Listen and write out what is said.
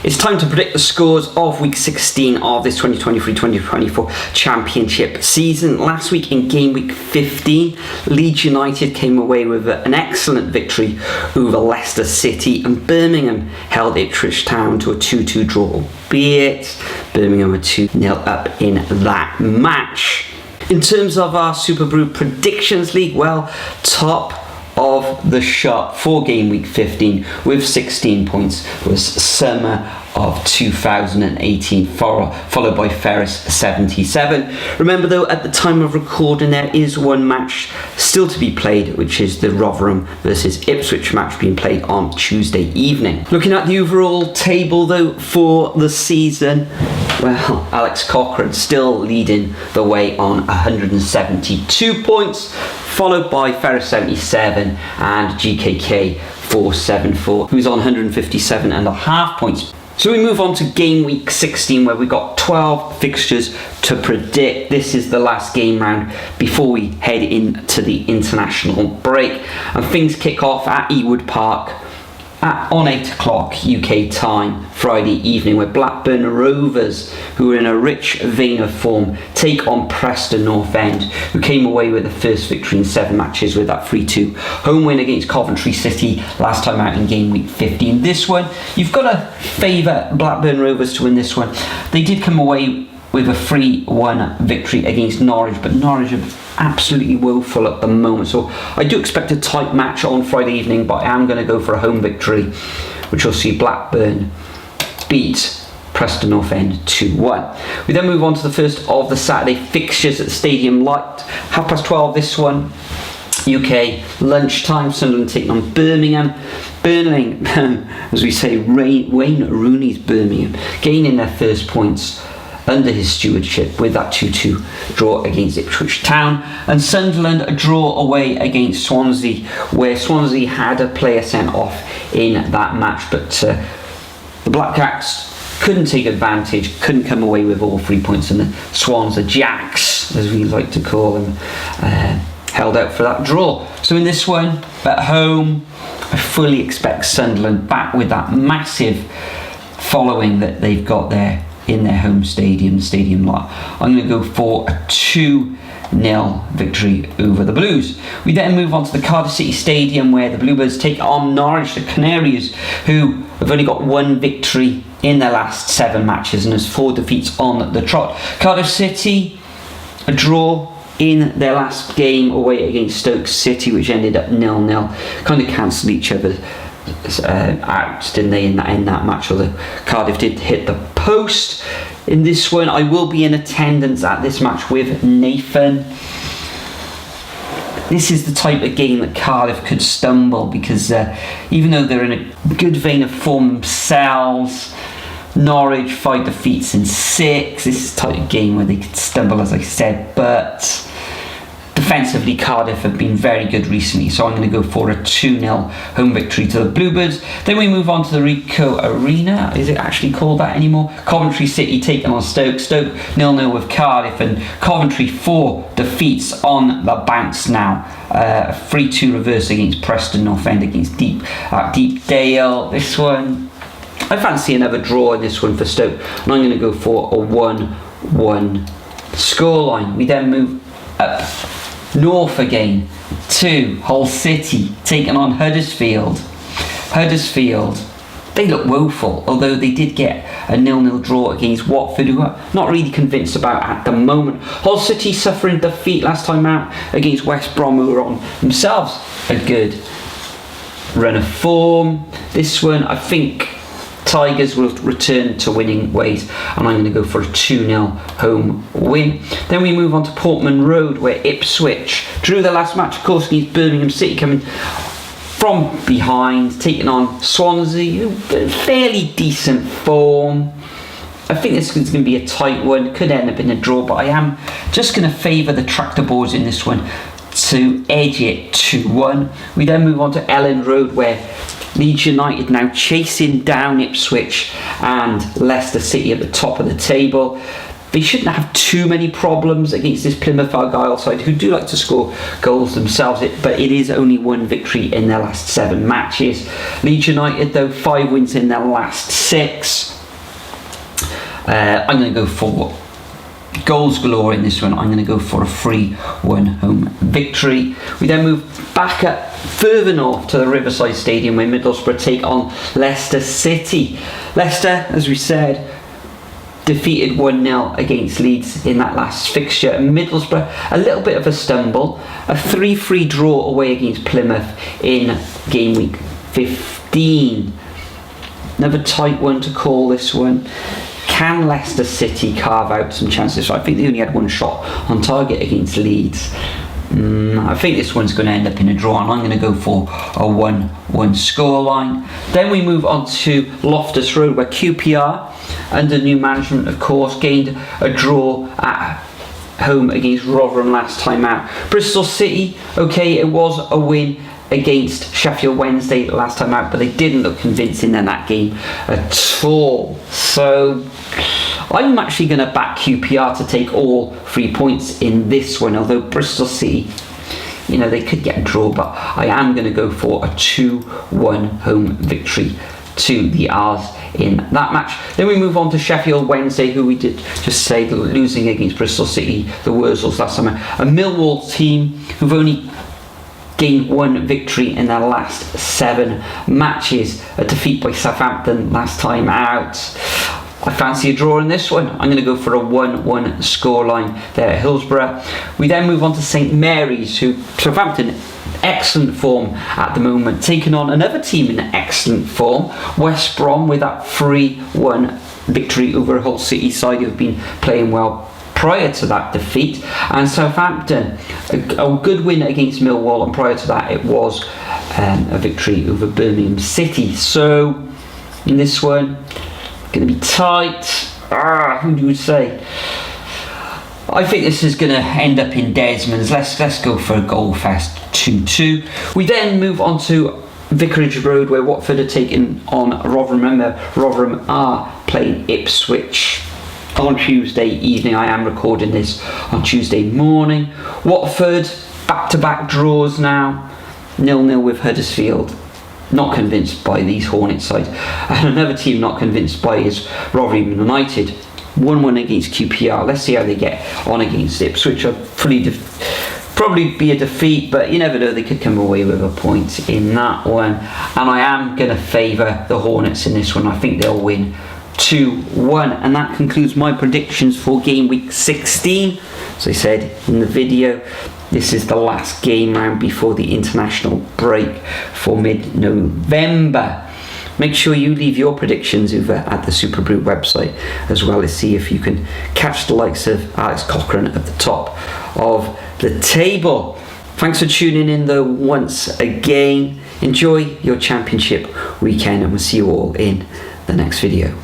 It's time to predict the scores of week 16 of this 2023-2024 Championship season. Last week in game week 15, Leeds United came away with an excellent victory over Leicester City, and Birmingham held Ipswich Town to a 2-2 draw, albeit Birmingham were 2-0 up in that match. In terms of our Superbru predictions league, well, top of the shop for game week 15 with 16 points was Summer of 2018, followed by Ferris 77. Remember though, at the time of recording there is one match still to be played, which is the Rotherham versus Ipswich match being played on Tuesday evening. Looking at the overall table though for the season, well, Alex Cochrane still leading the way on 172 points, followed by Ferris 77 and GKK 474, who's on 157.5 points. So we move on to game week 16, where we got 12 fixtures to predict. This is the last game round before we head into the international break, and things kick off at Ewood Park on 8 o'clock UK time Friday evening, where Blackburn Rovers, who are in a rich vein of form, take on Preston North End, who came away with the first victory in 7 matches with that 3-2 home win against Coventry City last time out in game week 15. This one, you've got to favour Blackburn Rovers to win this one. They did come away with a 3-1 victory against Norwich, but Norwich are absolutely woeful at the moment, so I do expect a tight match on Friday evening, but I am going to go for a home victory, which will see Blackburn beat Preston North End 2-1. We then move on to the first of the Saturday fixtures at the Stadium Light, 12:30 this one UK lunchtime. Sunderland taking on Birmingham. As we say, Wayne Rooney's Birmingham gaining their first points under his stewardship with that 2-2 draw against Ipswich Town, and Sunderland a draw away against Swansea, where Swansea had a player sent off in that match, but the Blackjacks couldn't take advantage, couldn't come away with all 3 points, and the Swans, the Jacks as we like to call them, held out for that draw. So in this one at home, I fully expect Sunderland back with that massive following that they've got there in their home stadium, Stadium Lot. I'm going to go for a 2-0 victory over the Blues. We then move on to the Cardiff City Stadium, where the Bluebirds take on Norwich, the Canaries, who have only got 1 victory in their last 7 matches and has 4 defeats on the trot. Cardiff City, a draw in their last game away against Stoke City, which ended up 0-0. Kind of cancelled each other out, didn't they, in that match, although Cardiff did hit the post. In this one, I will be in attendance at this match with Nathan. This is the type of game that Cardiff could stumble, because even though they're in a good vein of form themselves, Norwich 5 defeats in 6, this is the type of game where they could stumble, as I said, but defensively, Cardiff have been very good recently, so I'm going to go for a 2-0 home victory to the Bluebirds. Then we move on to the Ricoh Arena. Is it actually called that anymore? Coventry City taking on Stoke. Stoke 0-0 with Cardiff, and Coventry 4 defeats on the bounce now. A 3-2 reverse against Preston North End against Deepdale. This one, I fancy another draw in this one for Stoke, and I'm going to go for a 1-1 scoreline. We then move up north again to Hull City taking on Huddersfield. Huddersfield, they look woeful, although they did get a 0-0 draw against Watford, who I'm not really convinced about at the moment. Hull City suffering defeat last time out against West Brom, who were on themselves a good run of form. This one, I think Tigers will return to winning ways, and I'm going to go for a 2-0 home win. Then we move on to Portman Road, where Ipswich drew their last match, of course, against Birmingham City, coming from behind, taking on Swansea, fairly decent form. I think this is going to be a tight one, could end up in a draw, but I am just going to favour the tractor boards in this one to edge it 2-1. We then move on to Elland Road, where Leeds United now chasing down Ipswich and Leicester City at the top of the table. They shouldn't have too many problems against this Plymouth Argyle side, who do like to score goals themselves, but it is only 1 victory in their last 7 matches. Leeds United, though, 5 wins in their last 6. I'm going to go for goals galore in this one. I'm going to go for a 3-1 home victory. We then move back up further north to the Riverside Stadium where Middlesbrough take on Leicester City. Leicester, as we said, defeated 1-0 against Leeds in that last fixture. Middlesbrough, a little bit of a stumble. A 3-3 draw away against Plymouth in game week 15. Another tight one to call this one. Can Leicester City carve out some chances? I think they only had one shot on target against Leeds. I think this one's going to end up in a draw, and I'm going to go for a 1-1 scoreline. Then we move on to Loftus Road, where QPR, under new management of course, gained a draw at home against Rotherham last time out. Bristol City, okay, it was a win against Sheffield Wednesday last time out, but they didn't look convincing in that game at all. So I'm actually going to back QPR to take all 3 points in this one, although Bristol City, you know, they could get a draw, but I am going to go for a 2-1 home victory to the R's in that match. Then we move on to Sheffield Wednesday, who we did just say losing against Bristol City, the Wurzels last summer. A Millwall team who've only gained 1 victory in their last 7 matches. A defeat by Southampton last time out. I fancy a draw in this one. I'm going to go for a 1-1 scoreline there at Hillsborough. We then move on to St Mary's, who Southampton, excellent form at the moment, taking on another team in excellent form, West Brom, with that 3-1 victory over a Hull City side who've been playing well prior to that defeat. And Southampton, a good win against Millwall, and prior to that it was a victory over Birmingham City. So in this one, going to be tight. Who do you say? I think this is going to end up in Desmond's. Let's go for a goal fest 2-2. We then move on to Vicarage Road, where Watford are taking on Rotherham. Remember, Rotherham are playing Ipswich on Tuesday evening. I am recording this on Tuesday morning. Watford, back-to-back draws now. 0-0 with Huddersfield. Not convinced by these Hornets side. And another team not convinced by is Rotherham United. 1-1 against QPR. Let's see how they get on against Ipswich. Probably be a defeat, but you never know, they could come away with a point in that one. And I am going to favour the Hornets in this one. I think they'll win 2-1. And that concludes my predictions for game week 16. As I said in the video, this is the last game round before the international break for mid-November. Make sure you leave your predictions over at the Superbru website, as well as see if you can catch the likes of Alex Cochrane at the top of the table. Thanks for tuning in though once again. Enjoy your championship weekend, and we'll see you all in the next video.